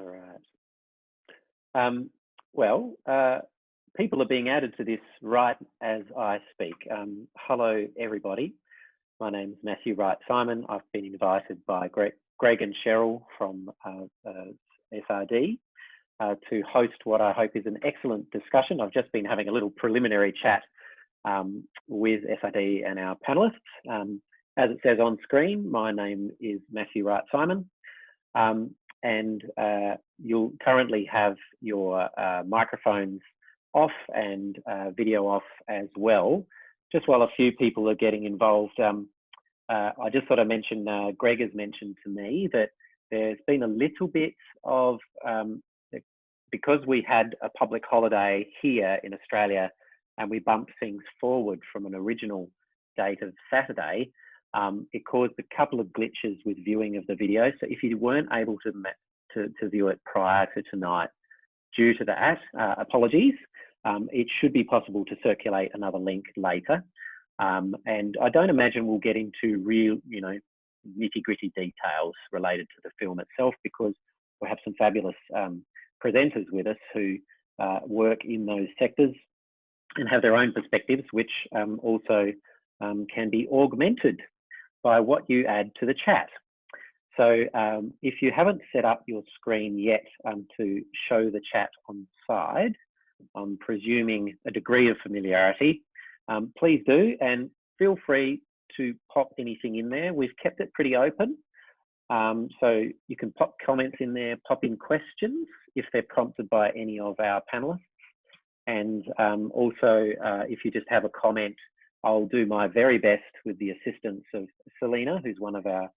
All right. Well, people are being added to this right as I speak. Hello, everybody. My name is Matthew Wright-Simon. I've been invited by Greg and Cheryl from SRD to host what I hope is an excellent discussion. I've just been having a little preliminary chat with SRD and our panelists. As it says on screen, my name is Matthew Wright-Simon, and you'll currently have your microphones off and video off as well. Just while a few people are getting involved, I just thought I'd mention, Greg has mentioned to me that there's been a little bit of, because we had a public holiday here in Australia and we bumped things forward from an original date of Saturday, it caused a couple of glitches with viewing of the video. So if you weren't able to view it prior to tonight due to that, apologies. It should be possible to circulate another link later. And I don't imagine we'll get into real, nitty-gritty details related to the film itself, because we have some fabulous presenters with us who work in those sectors and have their own perspectives, which also can be augmented by what you add to the chat. So if you haven't set up your screen yet to show the chat on side, I'm presuming a degree of familiarity, please do, and feel free to pop anything in there. We've kept it pretty open, so you can pop comments in there, pop in questions if they're prompted by any of our panelists. And also, if you just have a comment, I'll do my very best with the assistance of Selena, who's one of our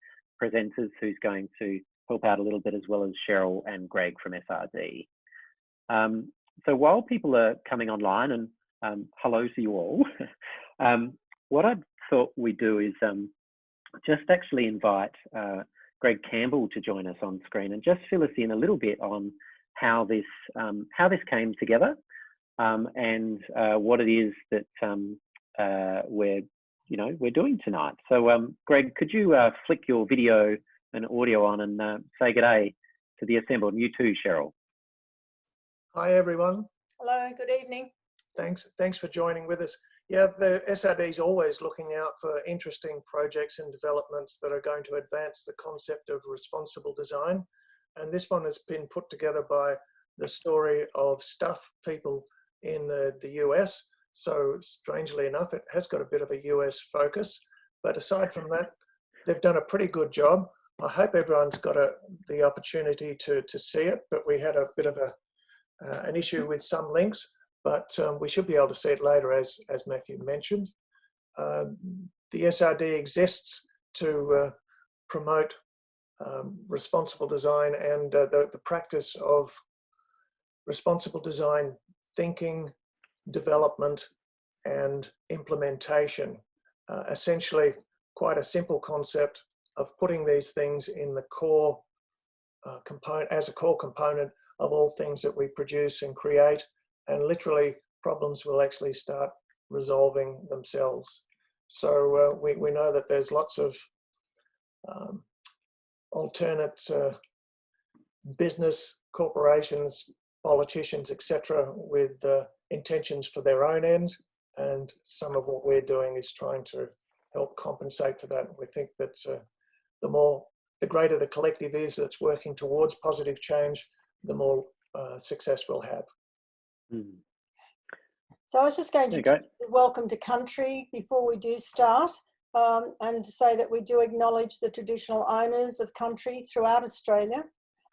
presenters, who's going to help out a little bit, as well as Cheryl and Greg from SRD. So while people are coming online, and hello to you all, what I thought we'd do is just actually invite Greg Campbell to join us on screen and just fill us in a little bit on how this came together, and what it is that we're doing tonight. So Greg, could you flick your video and audio on and say g'day to the assembled, and you too, Cheryl. Hi everyone. Hello, good evening. Thanks for joining with us. Yeah, the SRD is always looking out for interesting projects and developments that are going to advance the concept of responsible design. And this one has been put together by the story of Stuff people in the US. So strangely enough, it has got a bit of a US focus. But aside from that, they've done a pretty good job. I hope everyone's got the opportunity to see it, but we had a bit of an issue with some links, but we should be able to see it later, as Matthew mentioned. The SRD exists to promote responsible design and the practice of responsible design thinking, development and implementation. Essentially quite a simple concept of putting these things in the core component, as a core component of all things that we produce and create, and literally problems will actually start resolving themselves. So we know that there's lots of alternate business corporations, politicians, etc., with intentions for their own end, and some of what we're doing is trying to help compensate for that. We think that the greater the collective is that's working towards positive change, the more success we'll have. So I was just going to welcome to country before we do start, and to say that we do acknowledge the traditional owners of country throughout Australia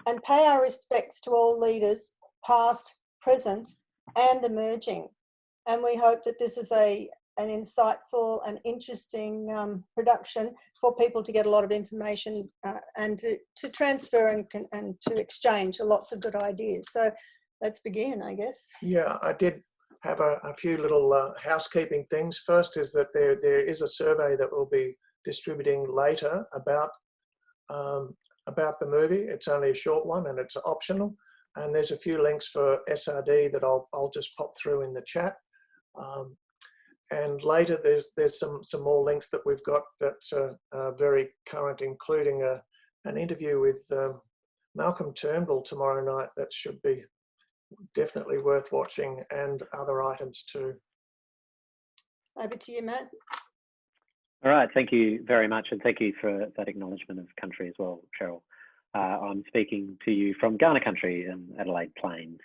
and pay our respects to all leaders, past, present and emerging. And we hope that this is an insightful and interesting production for people to get a lot of information and to transfer and to exchange lots of good ideas. So let's begin, I guess. Yeah, I did have a few little housekeeping things. First is that there is a survey that we'll be distributing later about the movie. It's only a short one and it's optional. And there's a few links for SRD that I'll just pop through in the chat. And later there's some more links that we've got that are very current, including an interview with Malcolm Turnbull tomorrow night. That should be definitely worth watching, and other items too. Over to you, Matt. All right, thank you very much, and thank you for that acknowledgement of country as well, Cheryl. I'm speaking to you from Kaurna country in Adelaide Plains.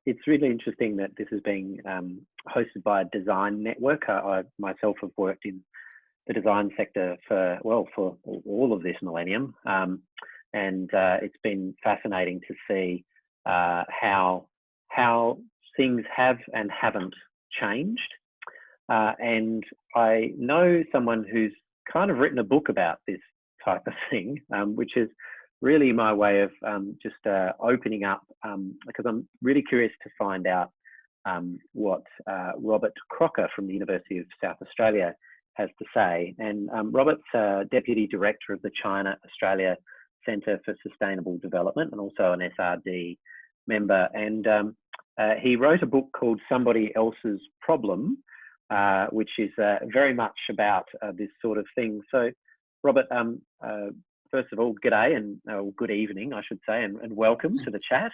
It's really interesting that this is being hosted by a design network. I myself have worked in the design sector for all of this millennium, and it's been fascinating to see how things have and haven't changed. And I know someone who's kind of written a book about this type of thing, which is really my way of just opening up, because I'm really curious to find out what Robert Crocker from the University of South Australia has to say. And Robert's Deputy Director of the China-Australia Centre for Sustainable Development and also an SRD member. And he wrote a book called Somebody Else's Problem, which is very much about this sort of thing. So, Robert, first of all, g'day and good evening, I should say, and welcome to the chat.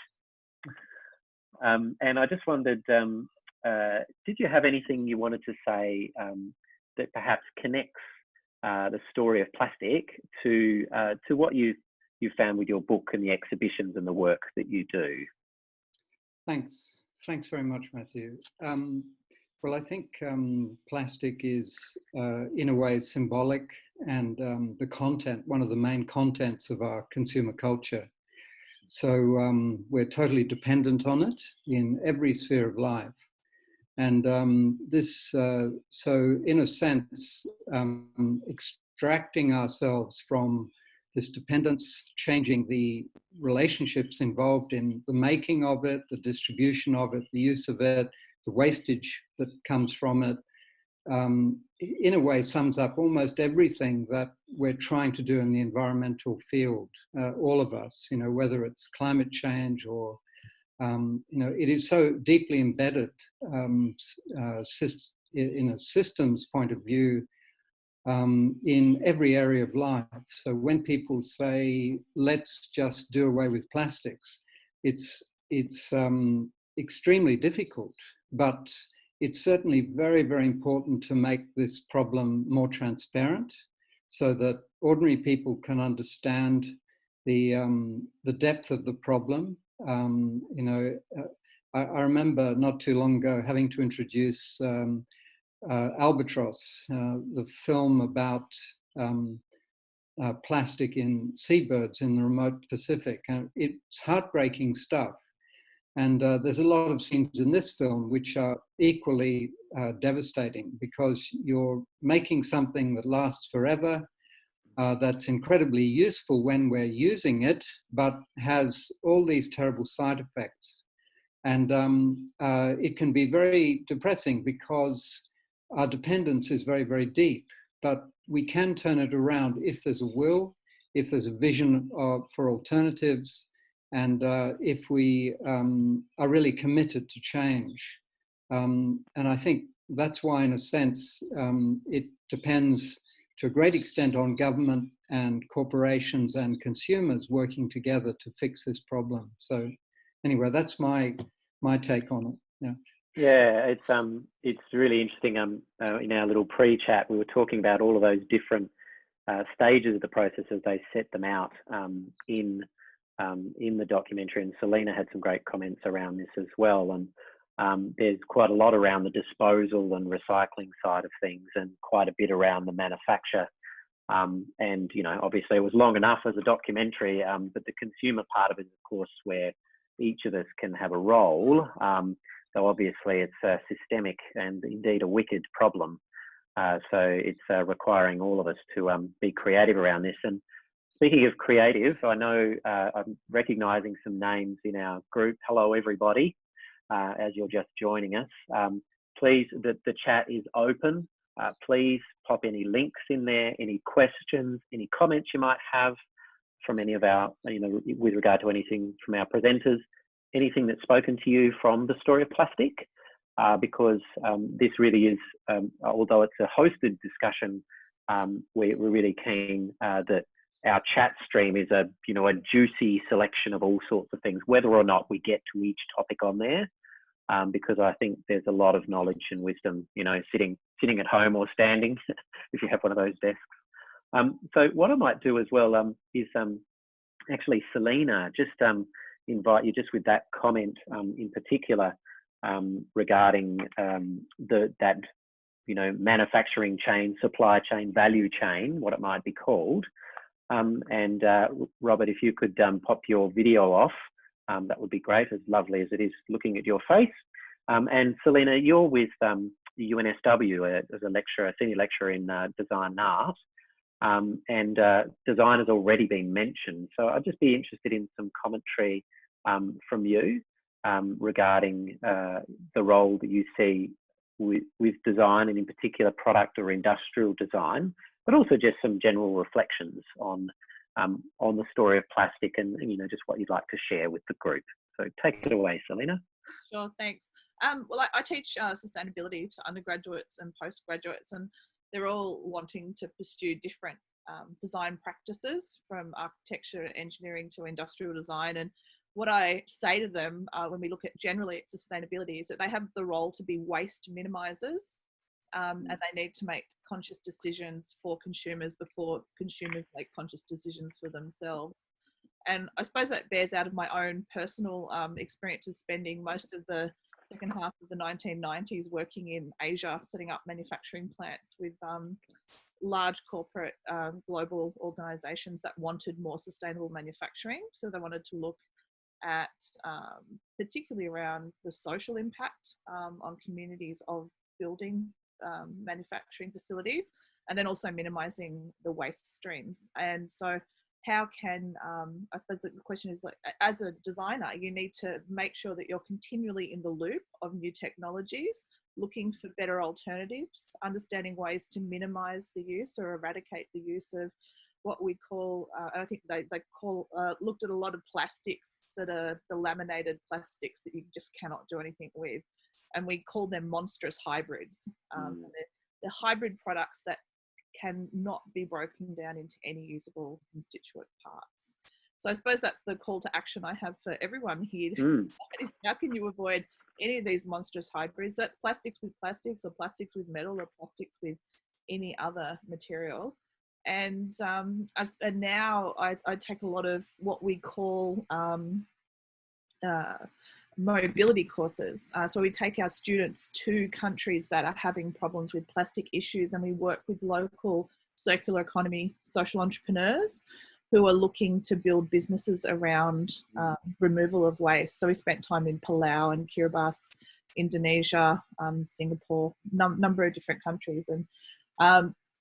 And I just wondered, did you have anything you wanted to say that perhaps connects the story of plastic to what you found with your book and the exhibitions and the work that you do? Thanks very much, Matthew. Well, I think plastic is, in a way, symbolic, and the content, one of the main contents of our consumer culture. So we're totally dependent on it in every sphere of life. And so in a sense, extracting ourselves from this dependence, changing the relationships involved in the making of it, the distribution of it, the use of it, the wastage that comes from it, in a way sums up almost everything that we're trying to do in the environmental field, all of us, whether it's climate change or, it is so deeply embedded in a systems point of view in every area of life. So when people say, let's just do away with plastics, it's extremely difficult, but it's certainly very, very important to make this problem more transparent so that ordinary people can understand the depth of the problem. I remember not too long ago having to introduce Albatross, the film about plastic in seabirds in the remote Pacific. And it's heartbreaking stuff. And there's a lot of scenes in this film which are equally devastating, because you're making something that lasts forever, that's incredibly useful when we're using it, but has all these terrible side effects. And it can be very depressing because our dependence is very, very deep, but we can turn it around if there's a will, if there's a vision for alternatives, and if we are really committed to change. And I think that's why, in a sense, it depends to a great extent on government and corporations and consumers working together to fix this problem. So anyway, that's my take on it. Yeah, it's really interesting. In our little pre-chat, we were talking about all of those different stages of the process as they set them out in the documentary, and Selena had some great comments around this as well. And there's quite a lot around the disposal and recycling side of things, and quite a bit around the manufacture. And obviously it was long enough as a documentary, but the consumer part of it, of course, where each of us can have a role. So obviously it's a systemic and indeed a wicked problem. So it's requiring all of us to be creative around this. And speaking of creative, I know I'm recognising some names in our group. Hello, everybody, as you're just joining us. Please, the chat is open. Please pop any links in there, any questions, any comments you might have from any of our, with regard to anything from our presenters, anything that's spoken to you from the story of plastic, because this really is, although it's a hosted discussion, we're really keen that our chat stream is a juicy selection of all sorts of things, whether or not we get to each topic on there, because I think there's a lot of knowledge and wisdom, sitting at home or standing, if you have one of those desks. So what I might do as well is actually, Selena, just invite you just with that comment in particular regarding that manufacturing chain, supply chain, value chain, what it might be called. And Robert, if you could pop your video off, that would be great, as lovely as it is looking at your face. And Selena, you're with UNSW as a lecturer, senior lecturer in design and art. And design has already been mentioned. So I'd just be interested in some commentary from you regarding the role that you see with design, and in particular product or industrial design, but also just some general reflections on the story of plastic and just what you'd like to share with the group. So take it away, Selena. Sure, thanks. Well, I teach sustainability to undergraduates and postgraduates, and they're all wanting to pursue different design practices, from architecture, engineering to industrial design. And what I say to them when we look at generally at sustainability is that they have the role to be waste minimizers, and they need to make conscious decisions for consumers before consumers make conscious decisions for themselves. And I suppose that bears out of my own personal experience of spending most of the second half of the 1990s working in Asia, setting up manufacturing plants with large corporate global organizations that wanted more sustainable manufacturing. So they wanted to look at particularly around the social impact on communities of building manufacturing facilities, and then also minimizing the waste streams. And so how can, I suppose the question is, like, as a designer, you need to make sure that you're continually in the loop of new technologies, looking for better alternatives, understanding ways to minimize the use or eradicate the use of what we call, I think they looked at a lot of plastics that are the laminated plastics that you just cannot do anything with. And we call them monstrous hybrids. They're hybrid products that cannot be broken down into any usable constituent parts. So I suppose that's the call to action I have for everyone here. Is how can you avoid any of these monstrous hybrids? That's plastics with plastics, or plastics with metal, or plastics with any other material. And now I take a lot of what we call mobility courses. So we take our students to countries that are having problems with plastic issues, and we work with local circular economy social entrepreneurs who are looking to build businesses around removal of waste. So we spent time in Palau and Kiribati, Indonesia, Singapore, number of different countries. And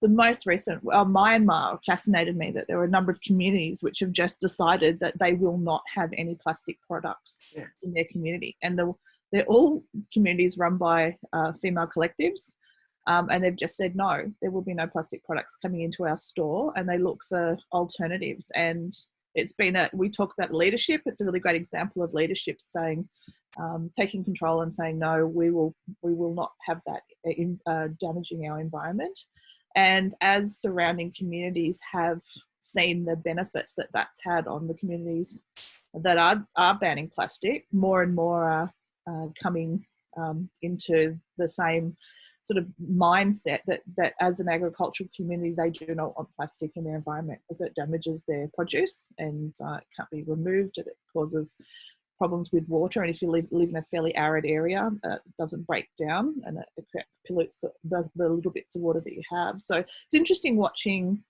the most recent, Myanmar, fascinated me that there were a number of communities which have just decided that they will not have any plastic products in their community. And they're all communities run by female collectives. And they've just said, no, there will be no plastic products coming into our store, and they look for alternatives. And it's been we talk about leadership. It's a really great example of leadership saying, taking control and saying, no, we will not have that damaging our environment. And as surrounding communities have seen the benefits that that's had on the communities that are banning plastic, more and more are coming into the same sort of mindset that as an agricultural community, they do not want plastic in their environment because it damages their produce and it can't be removed. It causes problems with water, and if you live in a fairly arid area, it doesn't break down, and it pollutes the little bits of water that you have. So it's interesting watching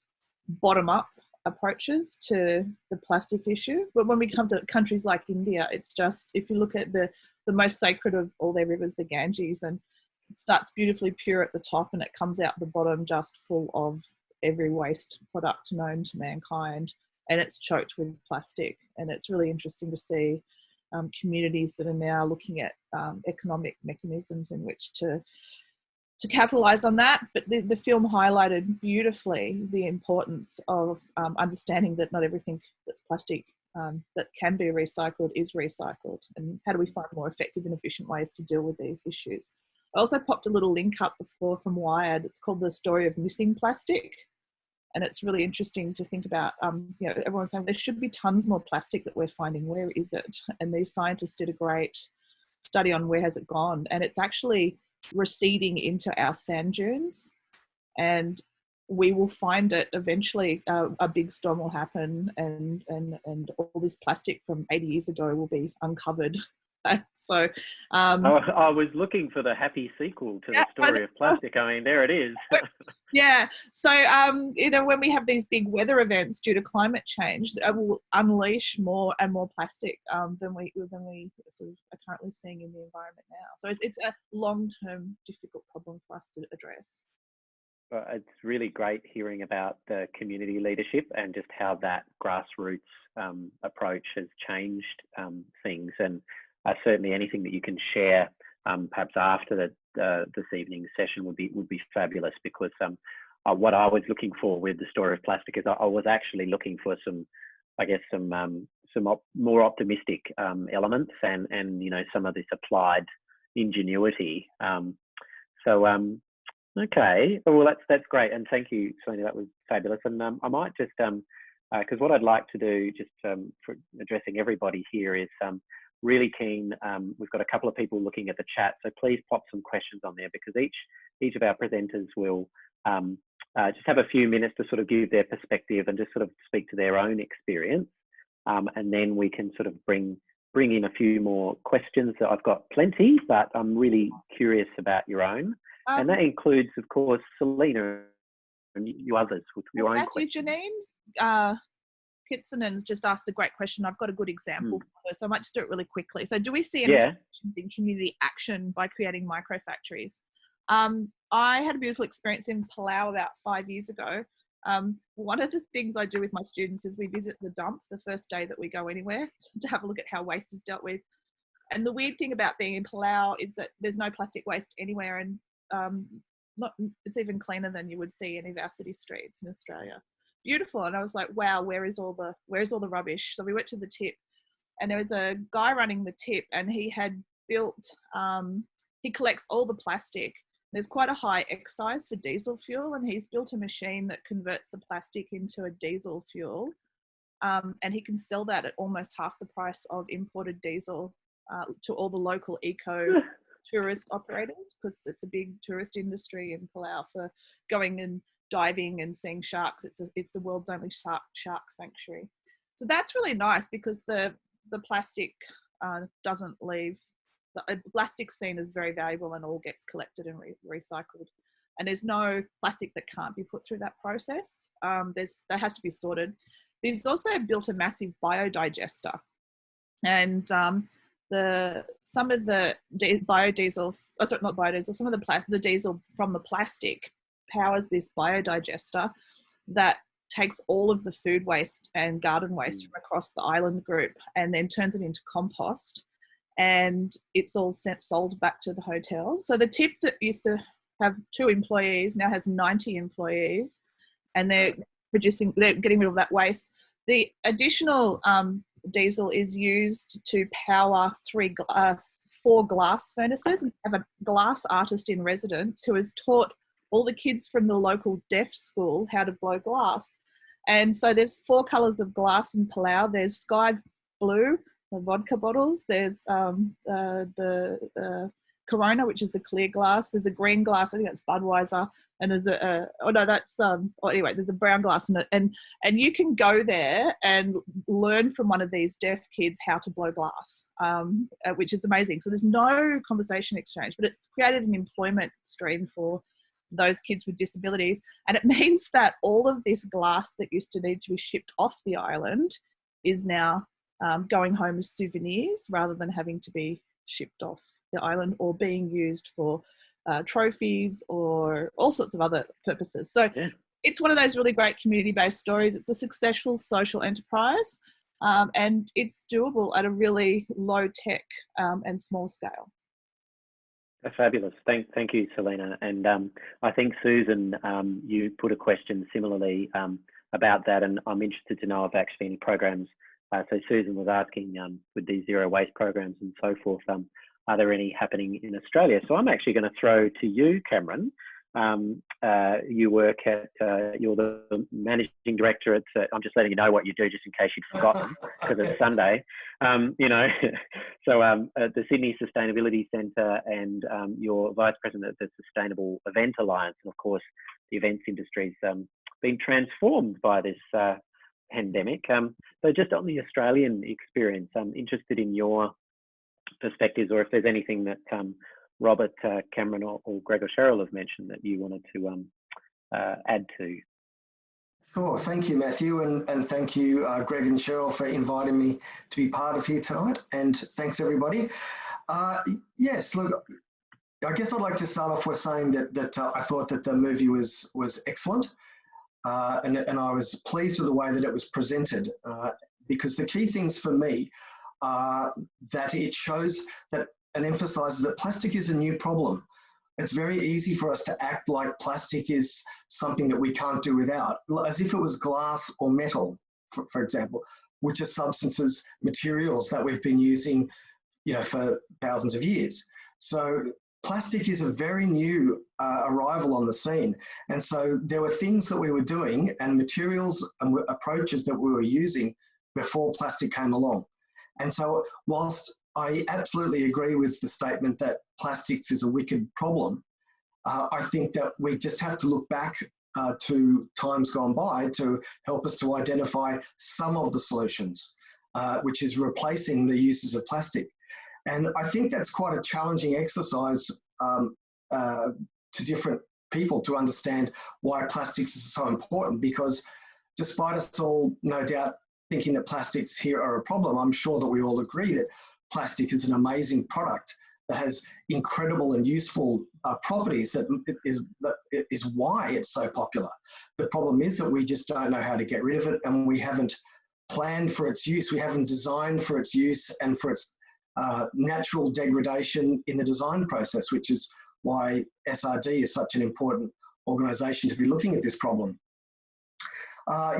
bottom-up approaches to the plastic issue. But when we come to countries like India, it's just, if you look at the most sacred of all their rivers, the Ganges, and it starts beautifully pure at the top and it comes out the bottom just full of every waste product known to mankind, and it's choked with plastic. And it's really interesting to see communities that are now looking at economic mechanisms in which to capitalize on that. But the film highlighted beautifully the importance of understanding that not everything that's plastic that can be recycled is recycled, and how do we find more effective and efficient ways to deal with these issues. I also popped a little link up before from Wired. It's called The Story of Missing Plastic. And it's really interesting to think about, you know, everyone's saying there should be tons more plastic that we're finding. Where is it? And these scientists did a great study on where has it gone. And it's actually receding into our sand dunes. And we will find it eventually. A big storm will happen, and all this plastic from 80 years ago will be uncovered. So I was looking for the happy sequel to the story of plastic. I mean, there it is. Yeah. So you know, when we have these big weather events due to climate change, it will unleash more and more plastic than we sort of are currently seeing in the environment now. So it's a long-term difficult problem for us to address. It's really great hearing about the community leadership and just how that grassroots approach has changed things. And certainly anything that you can share perhaps after this evening's session would be fabulous, because what I was looking for with the story of plastic is I was actually looking for some more optimistic elements and you know, some of this applied ingenuity. Okay, well that's great, and thank you, Selena. That was fabulous. And I might just because what I'd like to do, just for addressing everybody here, is really keen. We've got a couple of people looking at the chat, so please pop some questions on there, because each of our presenters will just have a few minutes to sort of give their perspective and just sort of speak to their own experience, and then we can sort of bring in a few more questions. So I've got plenty, but I'm really curious about your own. And that includes, of course, Selena and you others with your own questions. Jannene Kyytsonen's just asked a great question. I've got a good example for her, so I might just do it really quickly. So do we see any solutions in community action by creating microfactories? I had a beautiful experience in Palau about 5 years ago. One of the things I do with my students is we visit the dump the first day that we go anywhere to have a look at how waste is dealt with. And the weird thing about being in Palau is that there's no plastic waste anywhere, and it's even cleaner than you would see any of our city streets in Australia. Beautiful. And I was like, wow, where's all the rubbish? So we went to the tip, and there was a guy running the tip, and he had built he collects all the plastic. There's quite a high excise for diesel fuel, and he's built a machine that converts the plastic into a diesel fuel, and he can sell that at almost half the price of imported diesel to all the local eco tourist operators, because it's a big tourist industry in Palau for going and diving and seeing sharks. It's the world's only shark sanctuary. So that's really nice, because the plastic doesn't leave. The plastic seen as very valuable and all gets collected and recycled. And there's no plastic that can't be put through that process. That has to be sorted. But he's also built a massive biodigester, and some of the biodiesel, not biodiesel, some of the diesel from the plastic powers this biodigester that takes all of the food waste and garden waste from across the island group and then turns it into compost, and it's all sold back to the hotels. So the tip that used to have 2 employees now has 90 employees, and they're getting rid of that waste. The additional diesel is used to power 4 glass furnaces, and have a glass artist in residence who has taught all the kids from the local deaf school how to blow glass. And so there's 4 colours of glass in Palau. There's sky blue, the vodka bottles. There's the Kaurna, which is the clear glass. There's a green glass, I think that's Budweiser. And there's there's a brown glass in it. And you can go there and learn from one of these deaf kids how to blow glass, which is amazing. So there's no conversation exchange, but it's created an employment stream for those kids with disabilities. And it means that all of this glass that used to need to be shipped off the island is now going home as souvenirs rather than having to be shipped off the island or being used for trophies or all sorts of other purposes. So it's one of those really great community-based stories. It's a successful social enterprise, and it's doable at a really low tech and small scale. Fabulous. Thank you, Selena. And I think, Susan, you put a question similarly about that, and I'm interested to know if actually any programs. So Susan was asking with these zero waste programs and so forth, are there any happening in Australia? So I'm actually going to throw to you, Cameron, You work at, you're the managing director at, I'm just letting you know what you do just in case you'd forgotten because it's Sunday, you know. So at the Sydney Sustainability Centre, and you're vice president of the Sustainable Event Alliance. And of course, the events industry's been transformed by this pandemic. So just on the Australian experience, I'm interested in your perspectives, or if there's anything that Robert, Cameron, or Greg or Cheryl have mentioned that you wanted to add to. Sure, thank you, Matthew, and thank you, Greg and Cheryl, for inviting me to be part of here tonight, and thanks everybody. Yes, look, I guess I'd like to start off with saying that I thought that the movie was excellent, and I was pleased with the way that it was presented, because the key things for me are that it shows that and emphasises that plastic is a new problem. It's very easy for us to act like plastic is something that we can't do without, as if it was glass or metal, for example, which are substances, materials that we've been using, you know, for thousands of years. So plastic is a very new arrival on the scene. And so there were things that we were doing and materials and approaches that we were using before plastic came along. And so whilst I absolutely agree with the statement that plastics is a wicked problem, I think that we just have to look back to times gone by to help us to identify some of the solutions, which is replacing the uses of plastic. And I think that's quite a challenging exercise to different people to understand why plastics is so important, because despite us all no doubt thinking that plastics here are a problem, I'm sure that we all agree that plastic is an amazing product that has incredible and useful properties that is why it's so popular. The problem is that we just don't know how to get rid of it, and we haven't planned for its use. We haven't designed for its use and for its natural degradation in the design process, which is why SRD is such an important organisation to be looking at this problem.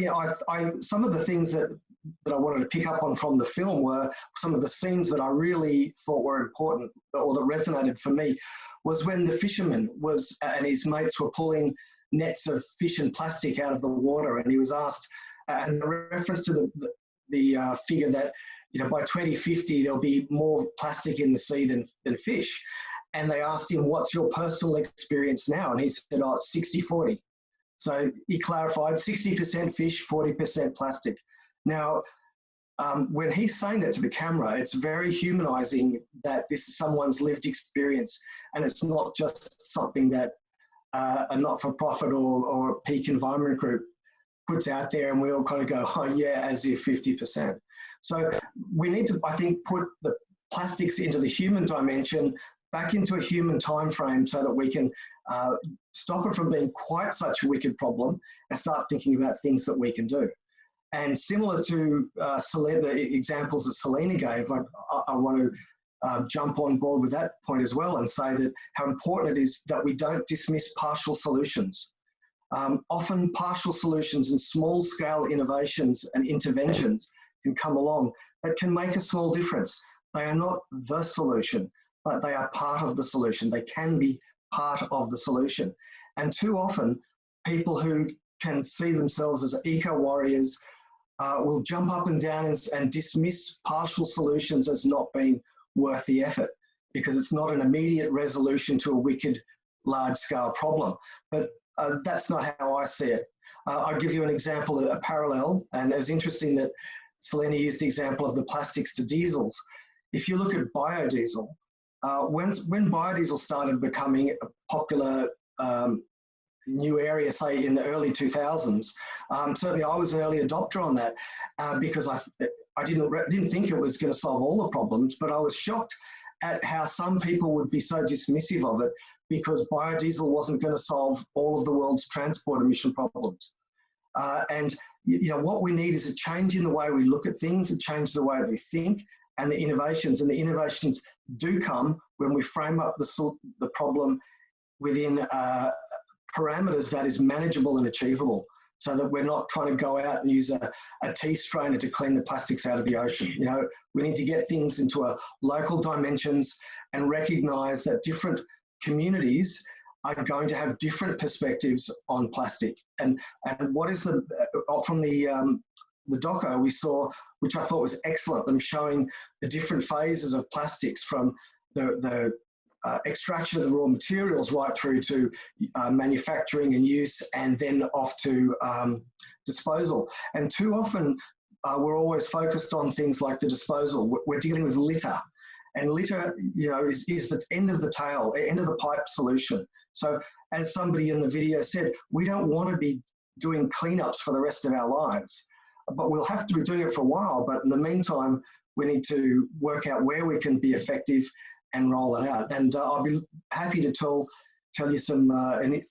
You know, some of the things that I wanted to pick up on from the film were some of the scenes that I really thought were important, or that resonated for me, was when the fisherman and his mates were pulling nets of fish and plastic out of the water, and he was asked, and the reference to the figure that, you know, by 2050 there'll be more plastic in the sea than fish, and they asked him, what's your personal experience now? And he said, oh, it's 60-40. So he clarified 60% fish, 40% plastic. Now, when he's saying that to the camera, it's very humanizing that this is someone's lived experience, and it's not just something that a not-for-profit or a peak environment group puts out there and we all kind of go, oh yeah, as if 50%. So we need to, I think, put the plastics into the human dimension, back into a human time frame, so that we can stop it from being quite such a wicked problem and start thinking about things that we can do. And similar to Selena, the examples that Selena gave, I want to jump on board with that point as well and say that how important it is that we don't dismiss partial solutions. Often partial solutions and small-scale innovations and interventions can come along that can make a small difference. They are not the solution, but they are part of the solution. They can be part of the solution. And too often, people who can see themselves as eco-warriors will jump up and down and dismiss partial solutions as not being worth the effort, because it's not an immediate resolution to a wicked large-scale problem. But that's not how I see it. I'll give you an example, a parallel, and it's interesting that Selena used the example of the plastics to diesels. If you look at biodiesel, when biodiesel started becoming a popular new area, say in the early 2000s, certainly I was an early adopter on that because I didn't think it was going to solve all the problems, but I was shocked at how some people would be so dismissive of it because biodiesel wasn't going to solve all of the world's transport emission problems. And you know, what we need is a change in the way we look at things, a change in the way that we think, and the innovations. And the innovations do come when we frame up the problem within parameters that is manageable and achievable, so that we're not trying to go out and use a tea strainer to clean the plastics out of the ocean. You know, we need to get things into a local dimensions and recognise that different communities are going to have different perspectives on plastic. And what is from the doco we saw, which I thought was excellent, them showing the different phases of plastics from the extraction of the raw materials right through to manufacturing and use, and then off to disposal. And too often we're always focused on things like the disposal. We're dealing with litter, and litter, you know, is the end of the tail, end of the pipe solution. So as somebody in the video said, we don't want to be doing cleanups for the rest of our lives, but we'll have to be doing it for a while. But in the meantime, we need to work out where we can be effective and roll it out. And I'll be happy to tell you some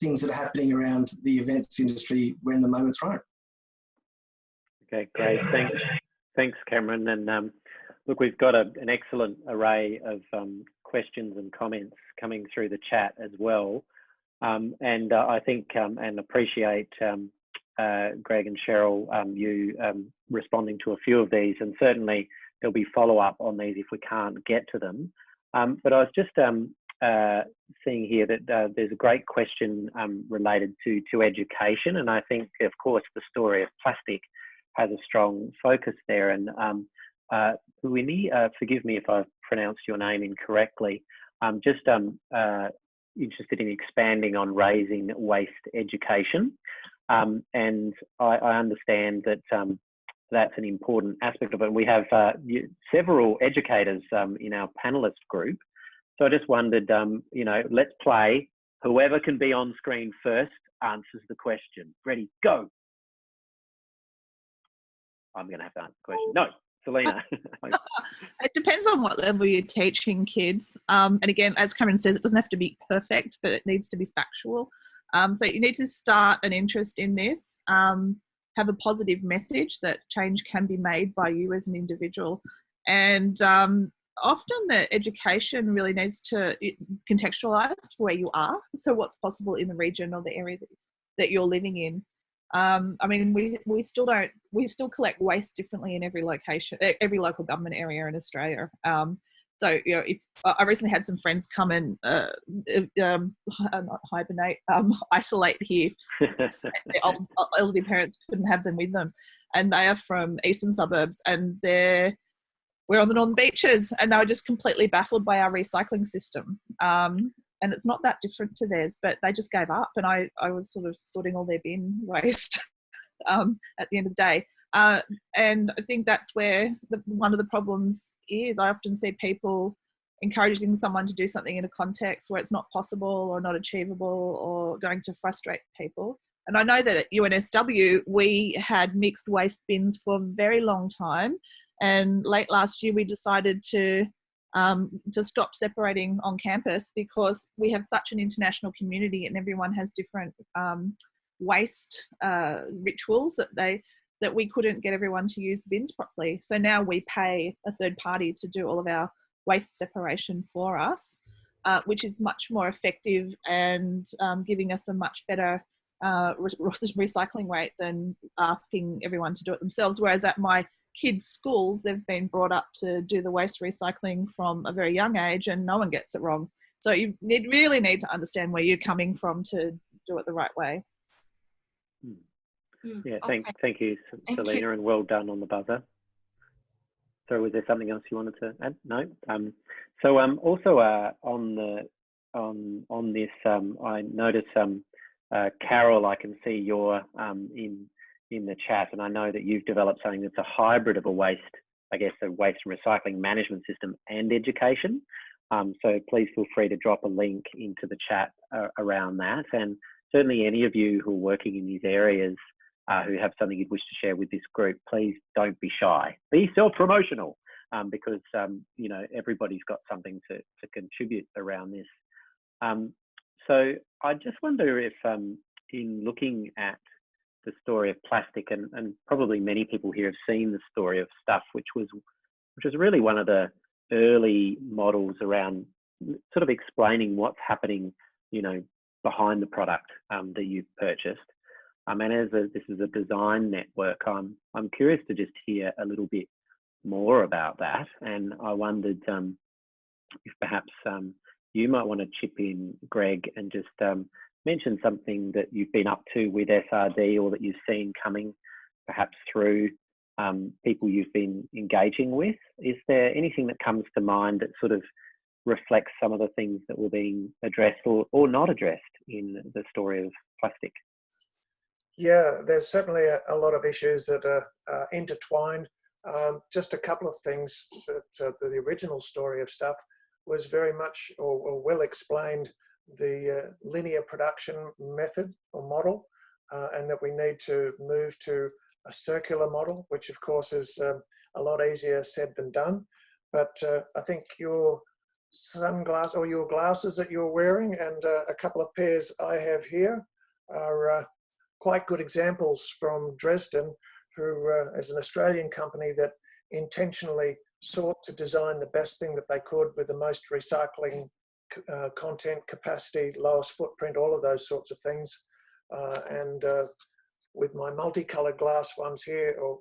things that are happening around the events industry when the moment's right. Okay, great. Thanks, Cameron. And look, we've got an excellent array of questions and comments coming through the chat as well. And I think and appreciate Greg and Cheryl, you responding to a few of these, and certainly there'll be follow-up on these if we can't get to them. But I was just seeing here that there's a great question related to education, and I think, of course, the story of plastic has a strong focus there. And Winnie, forgive me if I've pronounced your name incorrectly. I'm just interested in expanding on raising waste education. And I understand that that's an important aspect of it. We have several educators in our panelist group. So I just wondered, you know, let's play. Whoever can be on screen first answers the question. Ready, go. I'm going to have to answer the question. No, Selena. It depends on what level you're teaching kids. And again, as Cameron says, it doesn't have to be perfect, but it needs to be factual. So you need to start an interest in this, have a positive message that change can be made by you as an individual. And often the education really needs to contextualise for where you are. So what's possible in the region or the area that you're living in. I mean, we still collect waste differently in every location, every local government area in Australia. So, you know, if I recently had some friends come and not hibernate, isolate here. The elderly parents couldn't have them with them, and they are from eastern suburbs, and we're on the northern beaches, and they were just completely baffled by our recycling system. And it's not that different to theirs, but they just gave up, and I was sort of sorting all their bin waste at the end of the day. And I think that's where one of the problems is. I often see people encouraging someone to do something in a context where it's not possible or not achievable or going to frustrate people. And I know that at UNSW, we had mixed waste bins for a very long time. And late last year, we decided to stop separating on campus because we have such an international community and everyone has different waste rituals that we couldn't get everyone to use the bins properly. So now we pay a third party to do all of our waste separation for us, which is much more effective and giving us a much better recycling rate than asking everyone to do it themselves. Whereas at my kids' schools, they've been brought up to do the waste recycling from a very young age and no one gets it wrong. So you really need to understand where you're coming from to do it the right way. Yeah, thank you, Selena, and well done on the buzzer. So was there something else you wanted to add? No. So also on this, I noticed Carol, I can see you're in the chat, and I know that you've developed something that's a hybrid of a waste and recycling management system and education. So please feel free to drop a link into the chat around that. And certainly any of you who are working in these areas who have something you'd wish to share with this group, please don't be shy. Be self-promotional because, you know, everybody's got something to contribute around this. So I just wonder if in looking at the story of plastic, and probably many people here have seen the story of Stuff, which was really one of the early models around sort of explaining what's happening, you know, behind the product that you've purchased. And as this is a design network, I'm curious to just hear a little bit more about that. And I wondered if perhaps you might want to chip in, Greg, and just mention something that you've been up to with SRD or that you've seen coming perhaps through people you've been engaging with. Is there anything that comes to mind that sort of reflects some of the things that were being addressed or not addressed in the story of plastic? Yeah, there's certainly a lot of issues that are intertwined. Just a couple of things that the original story of stuff was very much or well explained the linear production method or model, and that we need to move to a circular model, which of course is a lot easier said than done. But I think your sunglasses or your glasses that you're wearing and a couple of pairs I have here are quite good examples from Dresden, who is an Australian company that intentionally sought to design the best thing that they could with the most recycling content, capacity, lowest footprint, all of those sorts of things. And with my multicolored glass ones here, or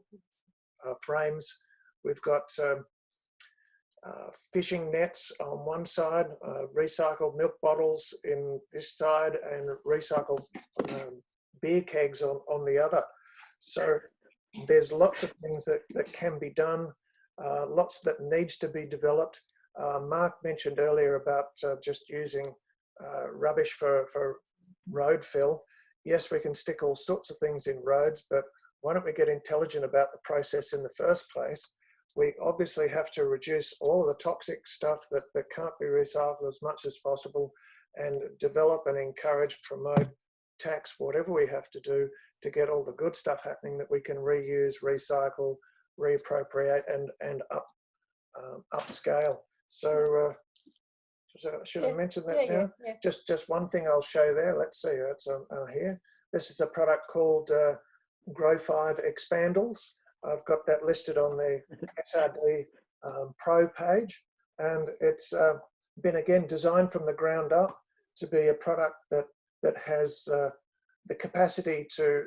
frames, we've got fishing nets on one side, recycled milk bottles in this side, and recycled beer kegs on the other. So there's lots of things that can be done, lots that needs to be developed. Mark mentioned earlier about just using rubbish for road fill. Yes, we can stick all sorts of things in roads, but why don't we get intelligent about the process in the first place? We obviously have to reduce all of the toxic stuff that can't be recycled as much as possible, and develop and encourage, promote, tax, whatever we have to do to get all the good stuff happening that we can reuse, recycle, reappropriate, and upscale. So, should I mention that now? Yeah. Just one thing I'll show there. Let's see, it's here. This is a product called Grow 5 Expandals. I've got that listed on the SRD Pro page, and it's been again designed from the ground up to be a product that has the capacity to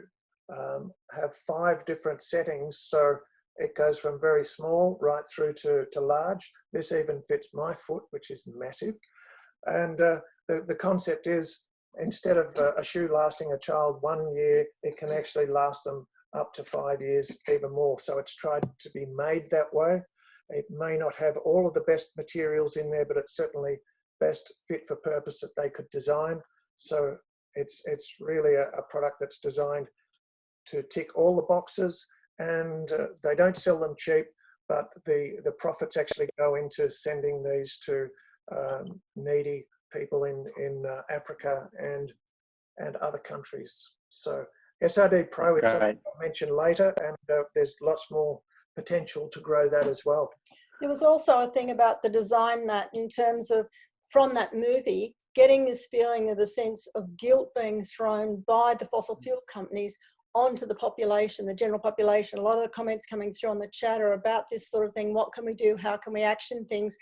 have 5 different settings. So it goes from very small right through to large. This even fits my foot, which is massive. And the concept is, instead of a shoe lasting a child 1 year, it can actually last them up to 5 years, even more. So it's tried to be made that way. It may not have all of the best materials in there, but it's certainly best fit for purpose that they could design. So it's really a product that's designed to tick all the boxes, and they don't sell them cheap, but the profits actually go into sending these to needy people in Africa and other countries. So SRD Pro is something I'll mention later, and there's lots more potential to grow that as well. There was also a thing about the design, Matt, in terms of, from that movie, getting this feeling of a sense of guilt being thrown by the fossil fuel companies onto the population, the general population. A lot of the comments coming through on the chat are about this sort of thing. What can we do? How can we action things?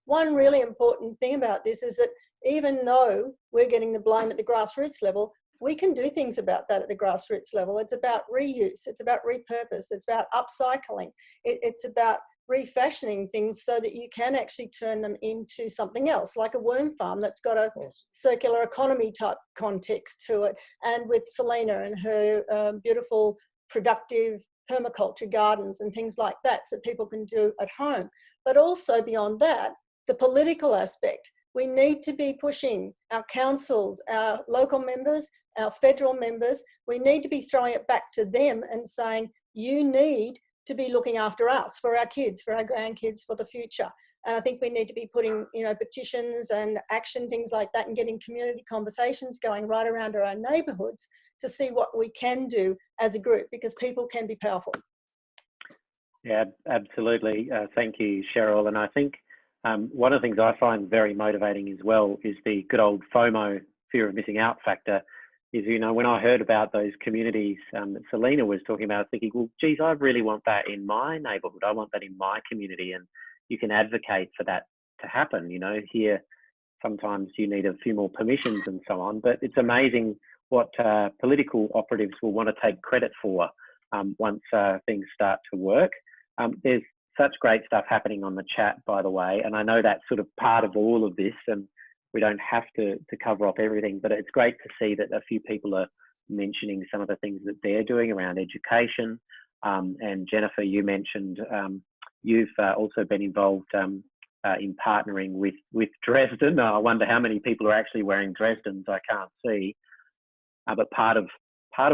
One really important thing about this is that even though we're getting the blame at the grassroots level, we can do things about that at the grassroots level. It's about reuse, it's about repurpose, it's about upcycling, it's about refashioning things so that you can actually turn them into something else, like a worm farm that's got a circular economy type context to it. And with Selena and her beautiful, productive permaculture gardens and things like that, so people can do at home. But also beyond that, the political aspect. We need to be pushing our councils, our local members, our federal members. We need to be throwing it back to them and saying, you need to be looking after us, for our kids, for our grandkids, for the future. And I think we need to be putting, petitions and action, things like that, and getting community conversations going right around our own neighbourhoods to see what we can do as a group, because people can be powerful. Yeah, absolutely. Thank you, Cheryl. And I think one of the things I find very motivating as well is the good old FOMO, fear of missing out factor. Is, when I heard about those communities that Selena was talking about, I was thinking, well, geez, I really want that in my neighbourhood. I want that in my community. And you can advocate for that to happen. Here, sometimes you need a few more permissions and so on. But it's amazing what political operatives will want to take credit for once things start to work. There's such great stuff happening on the chat, by the way, and I know that's sort of part of all of this, and we don't have to cover off everything, but it's great to see that a few people are mentioning some of the things that they're doing around education. And Jennifer, you mentioned you've also been involved in partnering with Dresden. I wonder how many people are actually wearing Dresdens. I can't see. But part of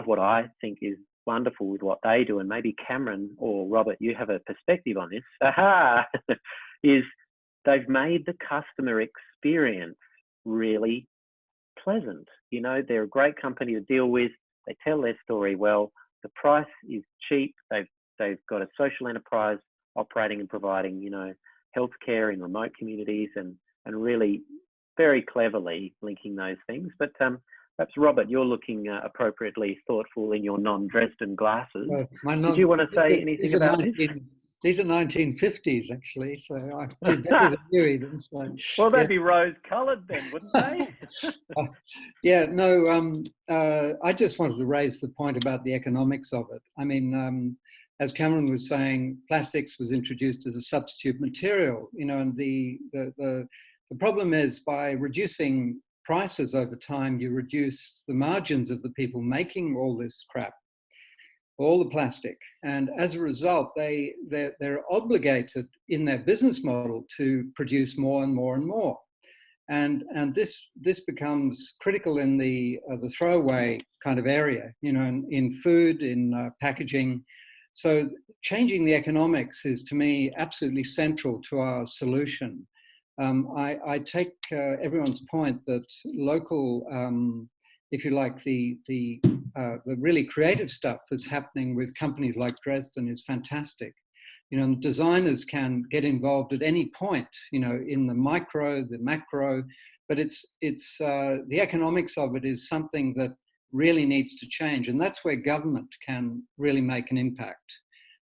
what I think is wonderful with what they do, and maybe Cameron or Robert, you have a perspective on this, is they've made the customer experience really pleasant. You know, they're a great company to deal with. They tell their story well. The price is cheap. They've got a social enterprise operating and providing, you know, healthcare in remote communities, and really very cleverly linking those things. But perhaps Robert, you're looking appropriately thoughtful in your non-Dresden glasses. Did you want to say anything about this? These are 1950s, actually, so I did better than you even. So, well, they'd be rose-coloured then, wouldn't they? Yeah, no, I just wanted to raise the point about the economics of it. I mean, as Cameron was saying, plastics was introduced as a substitute material, you know, and the problem is by reducing prices over time, you reduce the margins of the people making all this crap, all the plastic, and as a result, they're obligated in their business model to produce more and more and more, and this becomes critical in the throwaway kind of area, you know, in food, in packaging. So changing the economics is, to me, absolutely central to our solution. I take everyone's point that local, if you like, the really creative stuff that's happening with companies like Dresden is fantastic. You know, designers can get involved at any point, you know, in the micro, the macro, but it's the economics of it is something that really needs to change, and that's where government can really make an impact.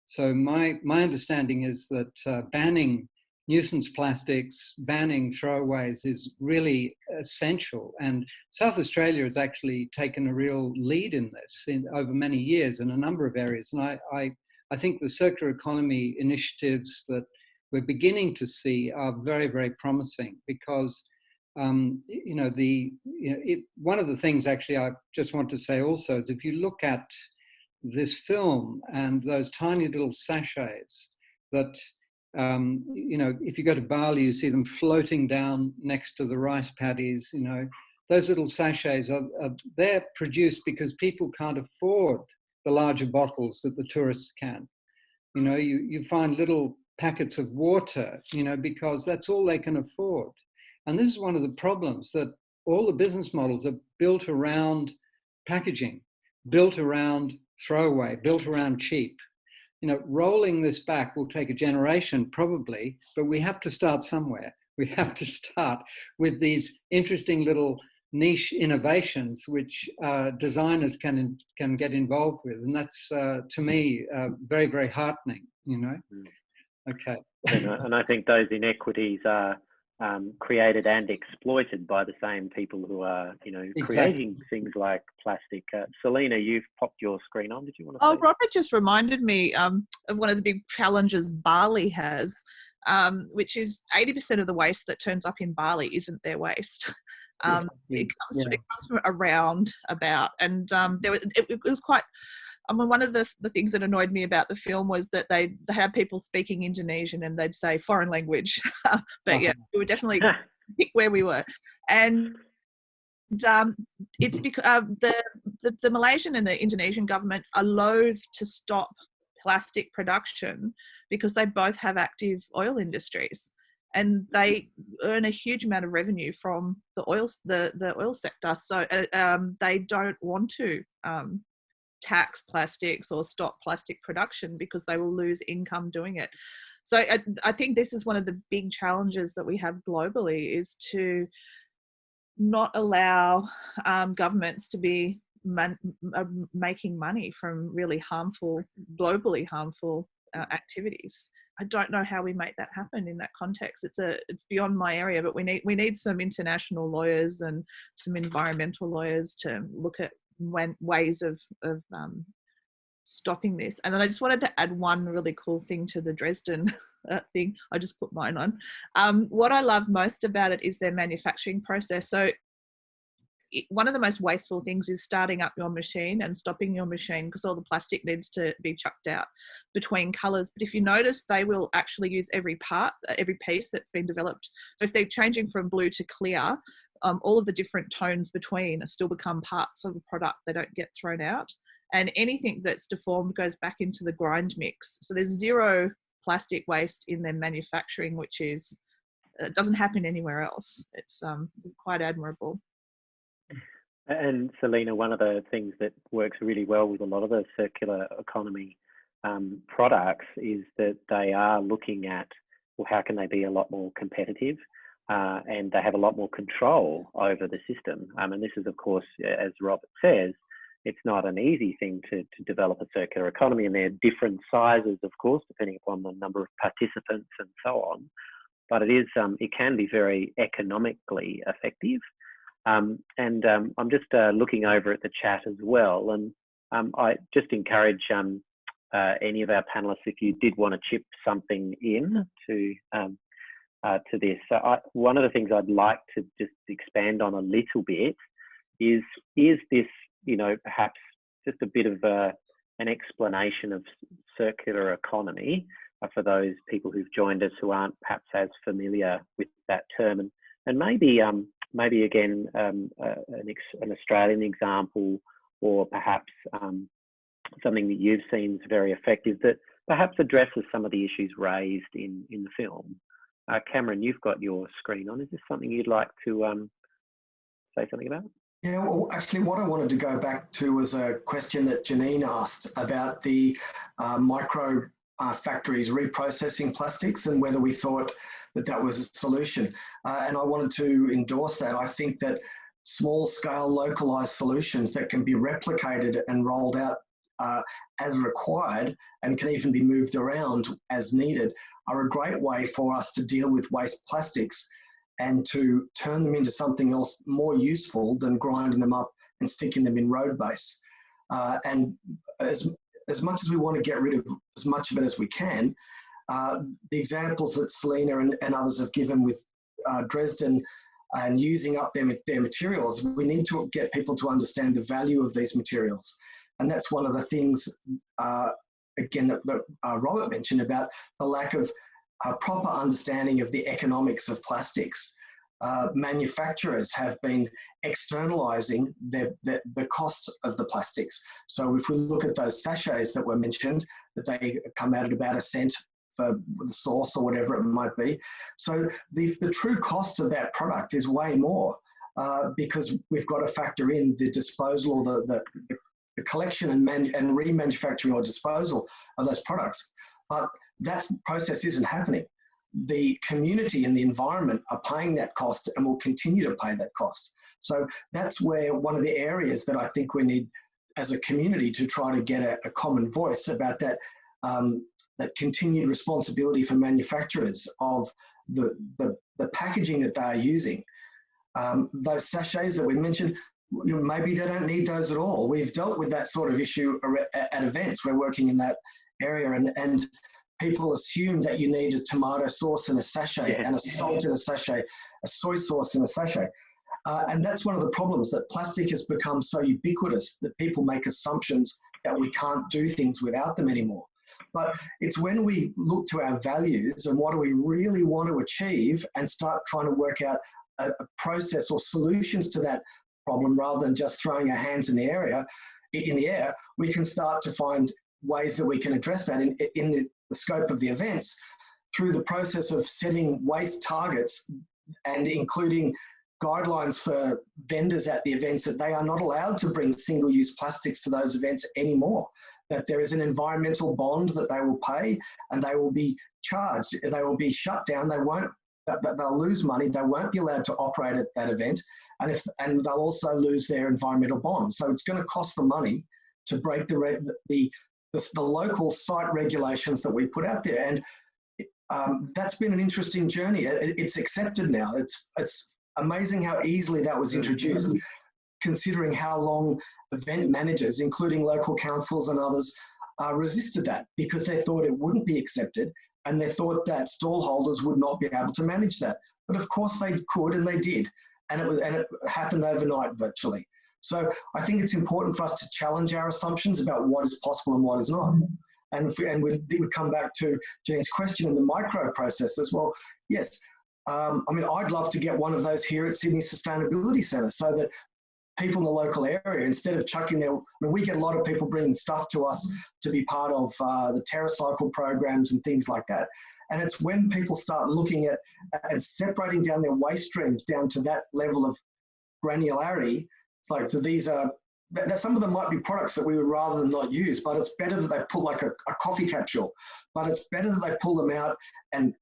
So my understanding is that banning nuisance plastics, banning throwaways is really essential. And South Australia has actually taken a real lead in this over many years in a number of areas. And I think the circular economy initiatives that we're beginning to see are very, very promising because, you know, one of the things actually I just want to say also is if you look at this film and those tiny little sachets that, you know, if you go to Bali, you see them floating down next to the rice paddies, you know, those little sachets they're produced because people can't afford the larger bottles that the tourists can. You know, you find little packets of water, you know, because that's all they can afford. And this is one of the problems, that all the business models are built around packaging, built around throwaway, built around cheap. You know, rolling this back will take a generation probably, but we have to start somewhere. We have to start with these interesting little niche innovations which designers can get involved with, and that's to me very, very heartening. You know. Okay. And I think those inequities are created and exploited by the same people who are, you know, creating things like plastic. Selena, you've popped your screen on. Did you want to? Oh, Robert just reminded me of one of the big challenges Bali has, which is 80% of the waste that turns up in Bali isn't their waste. It comes from around about, and it was quite. I mean, one of the things that annoyed me about the film was that they had people speaking Indonesian and they'd say foreign language, but yeah, we were definitely pick where we were, and it's because the Malaysian and the Indonesian governments are loath to stop plastic production because they both have active oil industries. And they earn a huge amount of revenue from the oil sector. So they don't want to tax plastics or stop plastic production because they will lose income doing it. So I think this is one of the big challenges that we have globally, is to not allow governments to be making money from really harmful, globally harmful activities. I don't know how we make that happen in that context. It's beyond my area, but we need some international lawyers and some environmental lawyers to look at ways of stopping this. And then I just wanted to add one really cool thing to the Dresden thing. I just put mine on. What I love most about it is their manufacturing process. So one of the most wasteful things is starting up your machine and stopping your machine because all the plastic needs to be chucked out between colours. But if you notice, they will actually use every part, every piece that's been developed. So if they're changing from blue to clear, all of the different tones between still become parts of the product. They don't get thrown out. And anything that's deformed goes back into the grind mix. So there's zero plastic waste in their manufacturing, which is, it doesn't happen anywhere else. It's quite admirable. And Selena, one of the things that works really well with a lot of the circular economy products is that they are looking at, well, how can they be a lot more competitive? And they have a lot more control over the system. And this is, of course, as Robert says, it's not an easy thing to develop a circular economy, and there are different sizes, of course, depending upon the number of participants and so on. But it can be very economically effective. I'm just looking over at the chat as well, and I just encourage any of our panelists, if you did want to chip something in to this. One of the things I'd like to just expand on a little bit is this, you know, perhaps just a bit of an explanation of circular economy for those people who've joined us who aren't perhaps as familiar with that term, and maybe again an Australian example, or perhaps something that you've seen is very effective that perhaps addresses some of the issues raised in the film. Cameron, you've got your screen on. Is this something you'd like to say something about? Yeah, well, actually, what I wanted to go back to was a question that Jannene asked about the micro factories reprocessing plastics and whether we thought that was a solution. And I wanted to endorse that. I think that small-scale localised solutions that can be replicated and rolled out as required and can even be moved around as needed are a great way for us to deal with waste plastics and to turn them into something else more useful than grinding them up and sticking them in road base. And as much as we want to get rid of as much of it as we can, the examples that Selena and others have given with Dresden and using up their materials, we need to get people to understand the value of these materials. And that's one of the things, again, that Robert mentioned about the lack of proper understanding of the economics of plastics. Manufacturers have been externalizing the cost of the plastics. So if we look at those sachets that were mentioned, that they come out at about $0.01 cent for the sauce or whatever it might be. So the true cost of that product is way more because we've got to factor in the disposal or the collection and remanufacturing or disposal of those products. But that process isn't happening. The community and the environment are paying that cost and will continue to pay that cost. So that's where one of the areas that I think we need as a community to try to get a common voice about that, that continued responsibility for manufacturers of the packaging that they are using. Those sachets that we mentioned, maybe they don't need those at all. We've dealt with that sort of issue at events. We're working in that area, and people assume that you need a tomato sauce in a sachet and a salt in a sachet, a soy sauce in a sachet. And that's one of the problems, that plastic has become so ubiquitous that people make assumptions that we can't do things without them anymore. But it's when we look to our values and what do we really want to achieve and start trying to work out a process or solutions to that problem rather than just throwing our hands in the air, we can start to find ways that we can address that in the scope of the events through the process of setting waste targets and including guidelines for vendors at the events that they are not allowed to bring single-use plastics to those events anymore, that there is an environmental bond that they will pay and they will be charged, they will be shut down, they'll lose money, they won't be allowed to operate at that event, and they'll also lose their environmental bond. So it's going to cost them money to break the local site regulations that we put out there. And that's been an interesting journey. It's accepted now. It's amazing how easily that was introduced, considering how long event managers, including local councils and others, resisted that because they thought it wouldn't be accepted, and they thought that stall holders would not be able to manage that. But of course they could, and they did, and it happened overnight virtually. So I think it's important for us to challenge our assumptions about what is possible and what is not. And we come back to Jane's question in the microprocessors. Well, yes, I mean, I'd love to get one of those here at Sydney Sustainability Centre so that people in the local area, instead of chucking their, I mean, we get a lot of people bringing stuff to us to be part of the TerraCycle programs and things like that. And it's when people start looking at and separating down their waste streams down to that level of granularity. It's like, so these are, some of them might be products that we would rather than not use, but it's better that they pull like a coffee capsule, but it's better that they pull them out and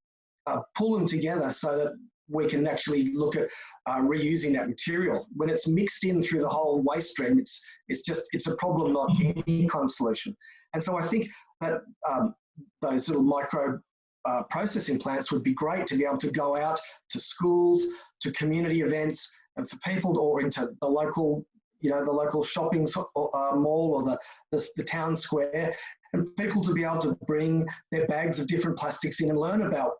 pull them together so that we can actually look at reusing that material. When it's mixed in through the whole waste stream, it's a problem, not any kind of solution. And so I think that those little micro processing plants would be great to be able to go out to schools, to community events, and for people, or into the local, you know, the local shopping mall or the town square, and people to be able to bring their bags of different plastics in and learn about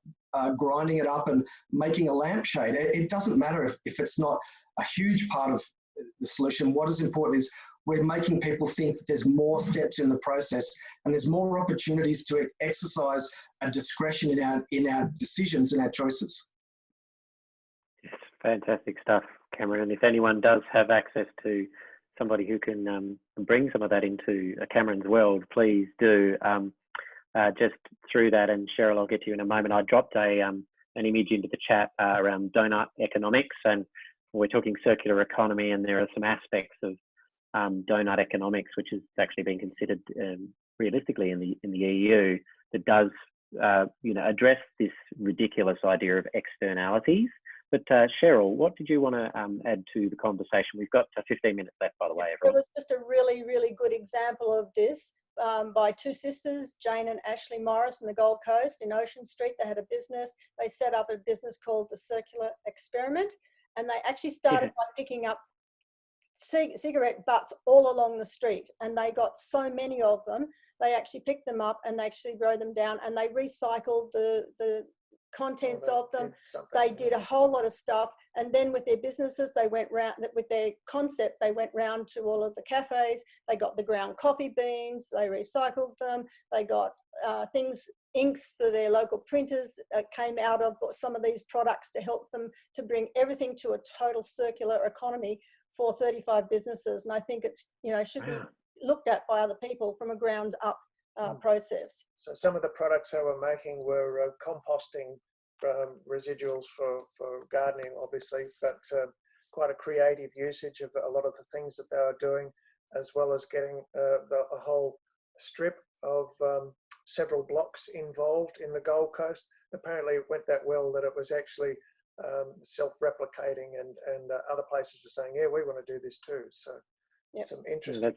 grinding it up and making a lampshade. It doesn't matter if it's not a huge part of the solution. What is important is we're making people think that there's more steps in the process and there's more opportunities to exercise a discretion in our decisions and our choices. Yes, fantastic stuff, Cameron. And if anyone does have access to somebody who can bring some of that into Cameron's world, please do. Just through that, and Cheryl, I'll get to you in a moment. I dropped an image into the chat around donut economics, and we're talking circular economy, and there are some aspects of donut economics which is actually being considered realistically in the EU that does you know, address this ridiculous idea of externalities. But Cheryl, what did you want to add to the conversation? We've got 15 minutes left, by the way, everyone. It was just a really, really good example of this. By two sisters, Jane and Ashley Morris, in the Gold Coast in Ocean Street. They had a business. They set up a business called the Circular Experiment, and they actually started by picking up cigarette butts all along the street, and they got so many of them. They actually picked them up and they actually wrote them down, and they recycled the contents of them. They did a whole lot of stuff, and then with their businesses, they went round with their concept. They went round to all of the cafes. They got the ground coffee beans. They recycled them. They got inks for their local printers. Came out of some of these products to help them to bring everything to a total circular economy for 35 businesses. And I think it's, you know, should be looked at by other people from a ground up process. So some of the products they were making were composting residuals for gardening, obviously, but quite a creative usage of a lot of the things that they were doing, as well as getting a whole strip of several blocks involved in the Gold Coast. Apparently it went that well that it was actually self-replicating, and other places were saying, yeah, we want to do this too. So some interesting.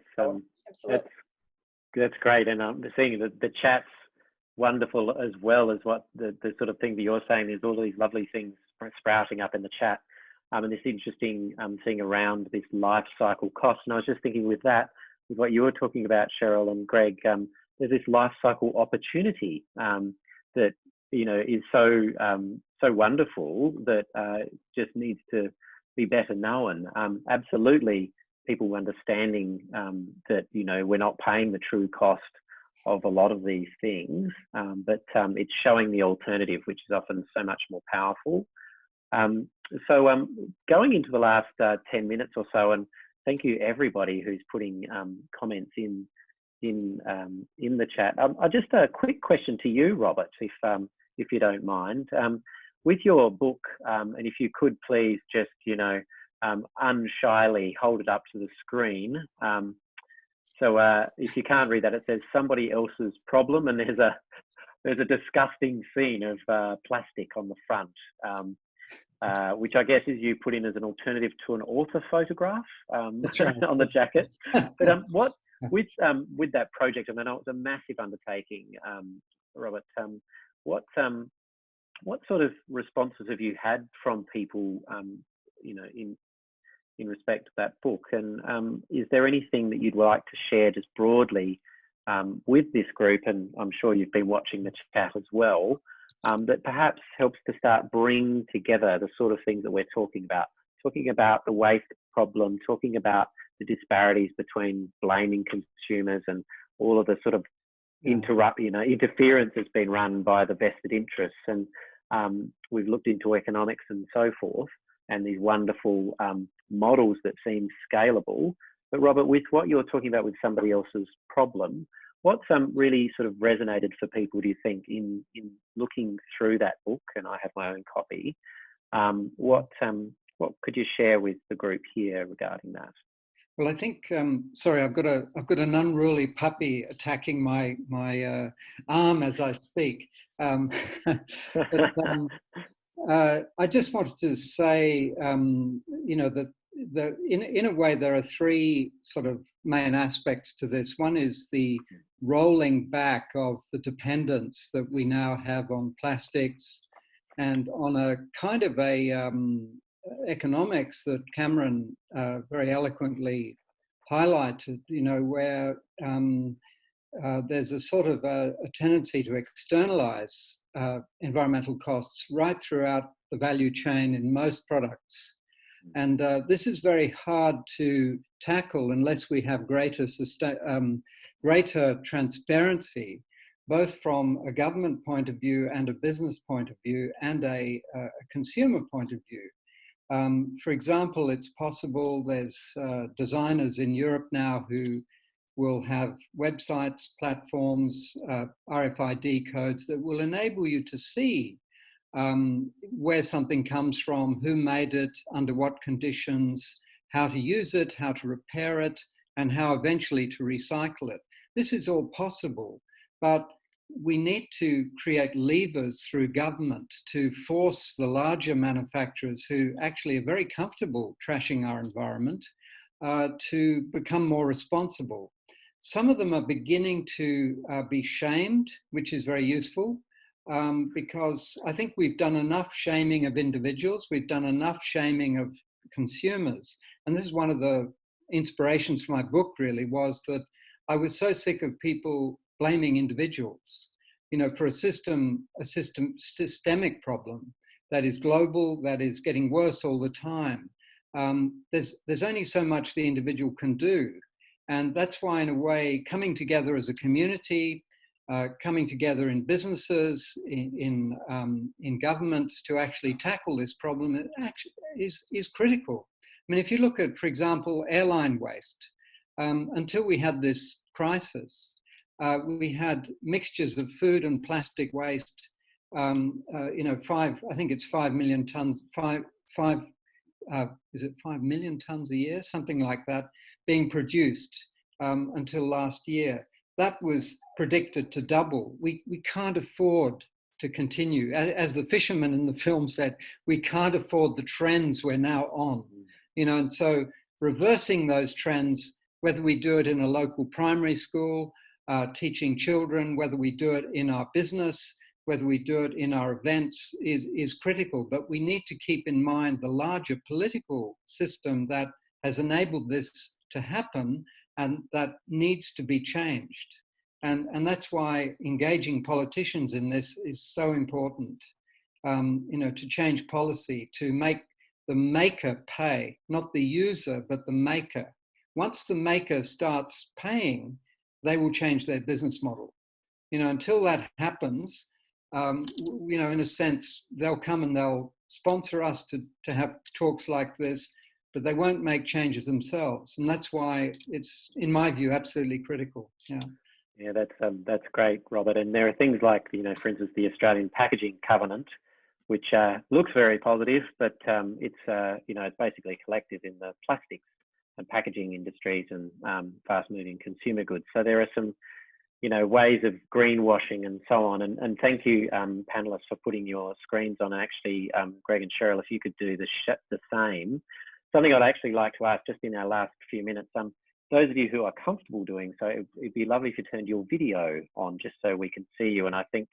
Absolutely. That's great, and I'm seeing the chat's wonderful as well as what the sort of thing that you're saying. There's all these lovely things sprouting up in the chat, and it's interesting seeing around this life cycle cost. And I was just thinking with what you were talking about, Cheryl and Greg, there's this life cycle opportunity that, you know, is so wonderful that just needs to be better known. Absolutely. People understanding that, you know, we're not paying the true cost of a lot of these things, but it's showing the alternative, which is often so much more powerful. So going into the last 10 minutes or so, and thank you everybody who's putting comments in the chat. Just a quick question to you, Robert, if you don't mind. With your book, and if you could please just, you know, unshyly hold it up to the screen. So if you can't read that, it says somebody else's problem, and there's a disgusting scene of plastic on the front, which I guess is you put in as an alternative to an author photograph That's right. on the jacket. But what with that project, I mean, it was a massive undertaking, Robert. What sort of responses have you had from people, you know, in respect to that book? And is there anything that you'd like to share just broadly with this group, and I'm sure you've been watching the chat as well, that perhaps helps to start bring together the sort of things that we're talking about the waste problem, talking about the disparities between blaming consumers and all of the sort of interference that's been run by the vested interests. And we've looked into economics and so forth, and these wonderful models that seem scalable. But Robert, with what you're talking about with somebody else's problem, what's really sort of resonated for people, do you think, in looking through that book? And I have my own copy. What could you share with the group here regarding that? Well, I think, sorry, I've got an unruly puppy attacking my arm as I speak. But, I just wanted to say, that in a way there are three sort of main aspects to this. One is the rolling back of the dependence that we now have on plastics, and on a kind of a economics that Cameron very eloquently highlighted, where there's a sort of a tendency to externalize environmental costs right throughout the value chain in most products. And this is very hard to tackle unless we have greater transparency, both from a government point of view and a business point of view and a consumer point of view. For example, it's possible there's designers in Europe now who will have websites, platforms, RFID codes that will enable you to see where something comes from, who made it, under what conditions, how to use it, how to repair it, and how eventually to recycle it. This is all possible, but we need to create levers through government to force the larger manufacturers, who actually are very comfortable trashing our environment, to become more responsible. Some of them are beginning to be shamed, which is very useful, because I think we've done enough shaming of individuals, we've done enough shaming of consumers. And this is one of the inspirations for my book, really, was that I was so sick of people blaming individuals, for a systemic problem that is global, that is getting worse all the time. There's only so much the individual can do. And that's why, in a way, coming together as a community, coming together in businesses, in governments to actually tackle this problem is critical. I mean, if you look at, for example, airline waste, until we had this crisis, we had mixtures of food and plastic waste. I think it's 5 million tons. Is it 5 million tons a year, something like that, being produced until last year. That was predicted to double. We can't afford to continue. As the fisherman in the film said, we can't afford the trends we're now on. And so reversing those trends, whether we do it in a local primary school, teaching children, whether we do it in our business, whether we do it in our events, is critical. But we need to keep in mind the larger political system that has enabled this to happen, and that needs to be changed. And that's why engaging politicians in this is so important, to change policy, to make the maker pay, not the user, but the maker. Once the maker starts paying, they will change their business model. Until that happens, in a sense, they'll come and they'll sponsor us to have talks like this, but they won't make changes themselves. And that's why it's, in my view, absolutely critical. Yeah, that's great, Robert. And there are things like, for instance, the Australian Packaging Covenant, which looks very positive, but it's basically collective in the plastics and packaging industries and fast-moving consumer goods. So there are some, ways of greenwashing and so on. And thank you, panelists, for putting your screens on. Actually, Greg and Cheryl, if you could do the same. Something I'd actually like to ask just in our last few minutes, those of you who are comfortable doing so, it'd be lovely if you turned your video on just so we can see you. And I think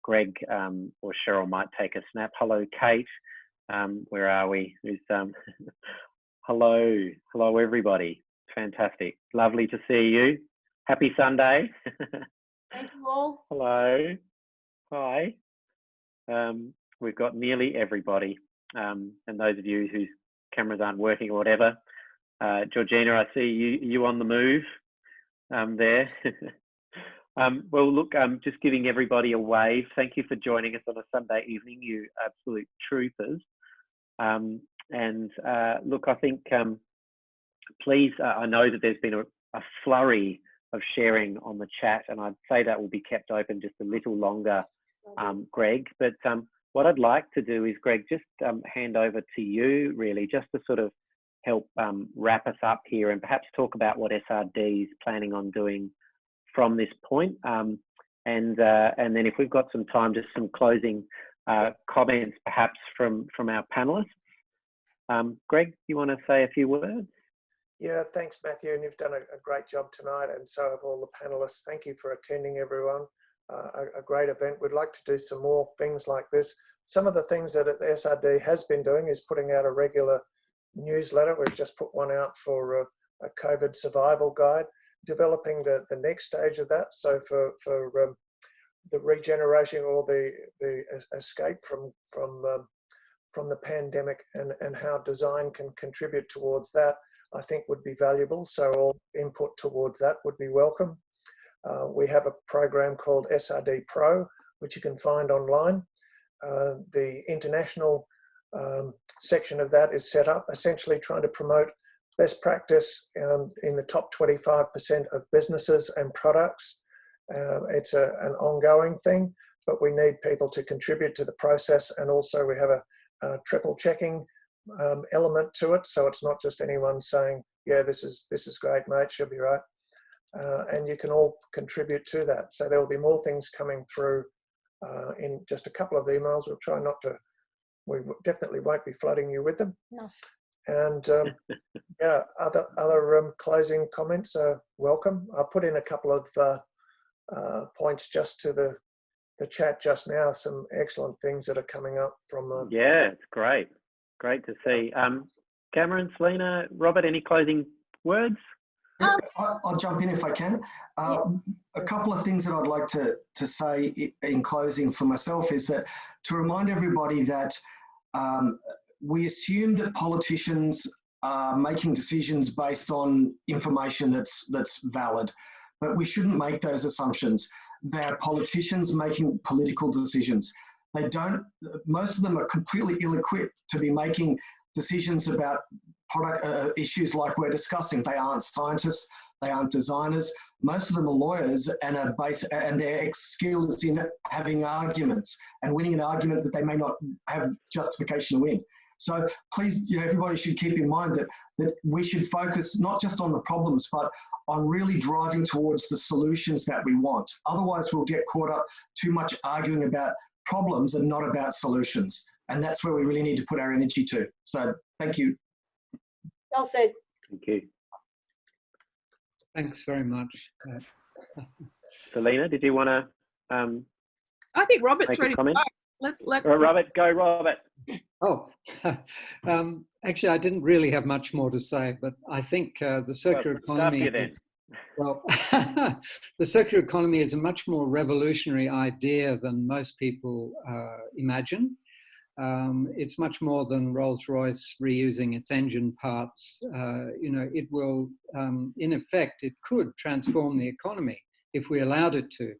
Greg or Cheryl might take a snap. Hello, Kate. Where are we? Hello everybody. Fantastic. Lovely to see you. Happy Sunday. Thank you all. Hello. Hi. We've got nearly everybody. And those of you whose cameras aren't working or whatever. Georgina, I see you on the move there. Well, look, just giving everybody a wave. Thank you for joining us on a Sunday evening, you absolute troopers. Look, I think, please, I know that there's been a flurry of sharing on the chat, and I'd say that will be kept open just a little longer, Greg. But what I'd like to do is, Greg, just hand over to you, really, just to sort of help wrap us up here and perhaps talk about what SRD is planning on doing from this point. And then if we've got some time, just some closing comments perhaps from our panelists. Greg, you want to say a few words? Yeah, thanks, Matthew, and you've done a great job tonight, and so have all the panelists. Thank you for attending, everyone. A great event. We'd like to do some more things like this. Some of the things that the SRD has been doing is putting out a regular newsletter. We've just put one out for a COVID survival guide, developing the next stage of that. So for the regeneration or the escape from the pandemic and how design can contribute towards that, I think would be valuable. So all input towards that would be welcome. We have a program called SRD Pro, which you can find online. The international section of that is set up, essentially trying to promote best practice in the top 25% of businesses and products. It's an ongoing thing, but we need people to contribute to the process, and also we have a triple checking element to it, so it's not just anyone saying, yeah, this is great, mate, she'll be right. And you can all contribute to that. So there will be more things coming through in just a couple of emails. We'll try not to, we definitely won't be flooding you with them. No. And yeah, other closing comments are welcome. I put in a couple of points just to the chat just now, some excellent things that are coming up from... yeah, it's great. Great to see. Cameron, Selena, Robert, any closing words? I'll jump in if I can. A couple of things that I'd like to say in closing for myself is that to remind everybody that we assume that politicians are making decisions based on information that's valid, but we shouldn't make those assumptions. They're politicians making political decisions. They don't, most of them are completely ill-equipped to be making decisions about product issues like we're discussing. They aren't scientists, they aren't designers. Most of them are lawyers and their skill is in having arguments and winning an argument that they may not have justification to win. So please, everybody should keep in mind that we should focus not just on the problems, but on really driving towards the solutions that we want. Otherwise, we'll get caught up too much arguing about problems and not about solutions. And that's where we really need to put our energy to. So thank you. Well said. Thank you. Thanks very much. Selena, did you want to I think Robert's ready to go. Robert, go, Robert. Oh, actually, I didn't really have much more to say, but I think the circular economy... Well, the circular economy is a much more revolutionary idea than most people imagine. It's much more than Rolls-Royce reusing its engine parts. It will, in effect, it could transform the economy if we allowed it to,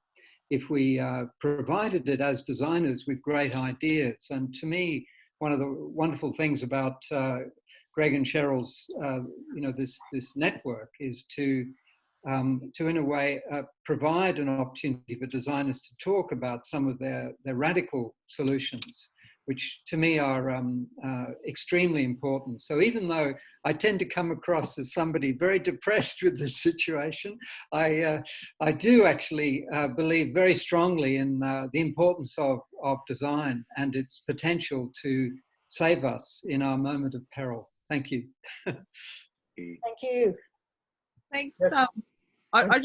if we provided it as designers with great ideas. And to me, one of the wonderful things about Greg and Cheryl's, this network is to in a way, provide an opportunity for designers to talk about some of their radical solutions, which to me are extremely important. So even though I tend to come across as somebody very depressed with this situation, I do actually believe very strongly in the importance of design and its potential to save us in our moment of peril. Thank you. Thank you. Thanks. I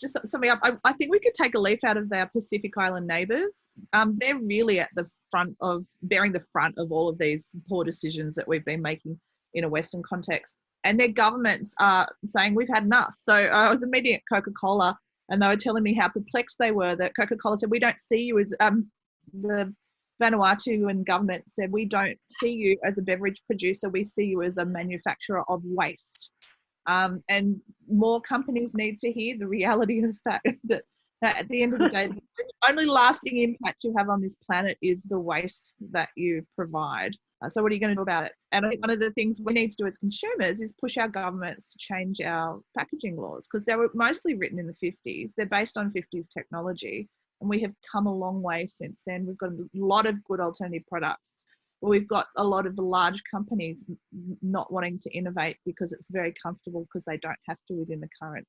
just summing up, I think we could take a leaf out of our Pacific Island neighbours. They're really at the front of, bearing the front of all of these poor decisions that we've been making in a Western context. and their governments are saying we've had enough. So I was a meeting at Coca-Cola, and they were telling me how perplexed they were that Coca-Cola said, we don't see you as, the Vanuatuan government said, we don't see you as a beverage producer, we see you as a manufacturer of waste. And more companies need to hear the reality of the fact that at the end of the day, the only lasting impact you have on this planet is the waste that you provide. So what are you going to do about it? And I think one of the things we need to do as consumers is push our governments to change our packaging laws, because they were mostly written in the 50s. They're based on 50s technology, and we have come a long way since then. We've got a lot of good alternative products. But we've got a lot of the large companies not wanting to innovate because it's very comfortable, because they don't have to within the current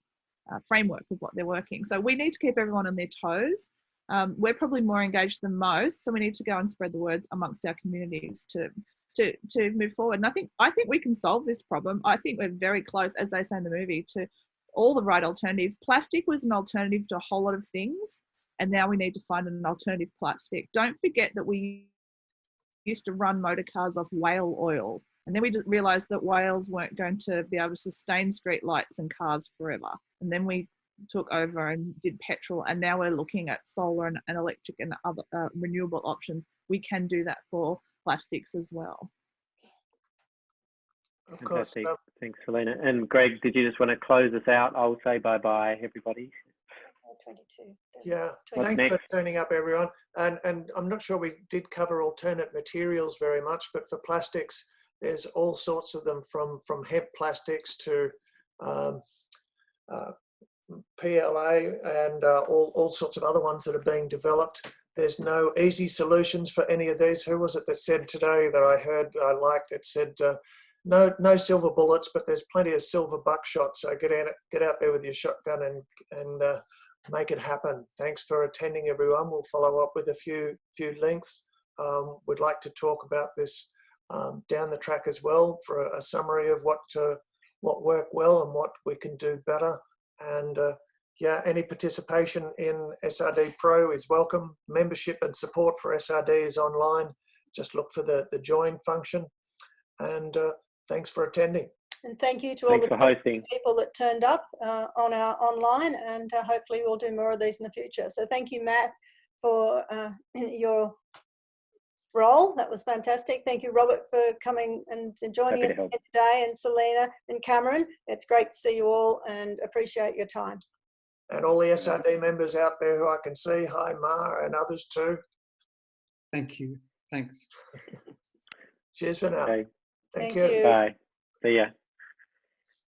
framework of what they're working. So we need to keep everyone on their toes. We're probably more engaged than most, so we need to go and spread the word amongst our communities to move forward. And I think we can solve this problem. I think we're very close, as they say in the movie, to all the right alternatives. Plastic was an alternative to a whole lot of things, and now we need to find an alternative plastic. Don't forget that we used to run motor cars off whale oil, and then we realised that whales weren't going to be able to sustain street lights and cars forever. And then we took over and did petrol, and now we're looking at solar and electric and other renewable options. We can do that for plastics as well. Of course. Fantastic. Thanks, Selena. And Greg, did you just want to close us out? I'll say bye-bye, everybody. 22. Yeah, What's thanks next? for turning up, everyone. And I'm not sure we did cover alternate materials very much, but for plastics, there's all sorts of them, from hemp plastics to PLA and all sorts of other ones that are being developed. There's no easy solutions for any of these. Who was it that said today that I heard I liked? It said no silver bullets, but there's plenty of silver buckshot. So get out there with your shotgun and make it happen. Thanks for attending, everyone. We'll follow up with a few links. We'd like to talk about this down the track as well, for a summary of what worked well and what we can do better. And yeah, any participation in SRD Pro is welcome. Membership and support for SRD is online. Just look for the join function. And thanks for attending. And thank you to all the people that turned up on our online, and hopefully we'll do more of these in the future. So thank you, Matt, for your role. That was fantastic. Thank you, Robert, for coming and joining us today, and Selena and Cameron. It's great to see you all and appreciate your time. And all the SRD members out there who I can see. Hi, Ma, and others too. Thank you. Thanks. Cheers for now. Okay. Thank you. Bye. See ya.